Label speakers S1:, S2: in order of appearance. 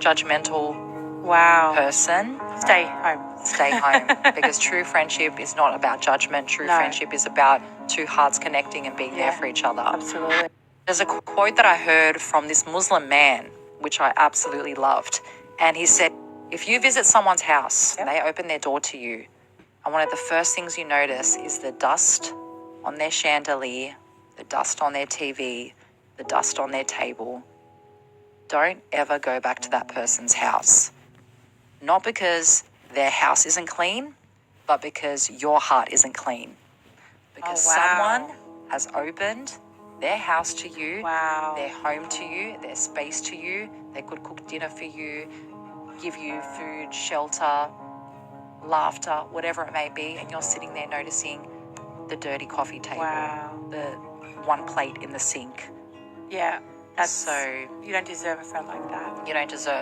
S1: judgmental
S2: Wow.
S1: person,
S2: Stay home.
S1: stay home. Because true friendship is not about judgment. True friendship is about two hearts connecting and being there for each other.
S2: Absolutely.
S1: There's a quote that I heard from this Muslim man, which I absolutely loved. And he said, if you visit someone's house and they open their door to you, and one of the first things you notice is the dust on their chandelier, the dust on their TV, the dust on their table, don't ever go back to that person's house. Not because their house isn't clean, but because your heart isn't clean. Because someone has opened their house to you, their home to you, their space to you. They could cook dinner for you, give you food, shelter, laughter, whatever it may be, and you're sitting there noticing the dirty coffee table, the one plate in the sink.
S2: Yeah.
S1: So
S2: you don't deserve a friend like that.
S1: You don't deserve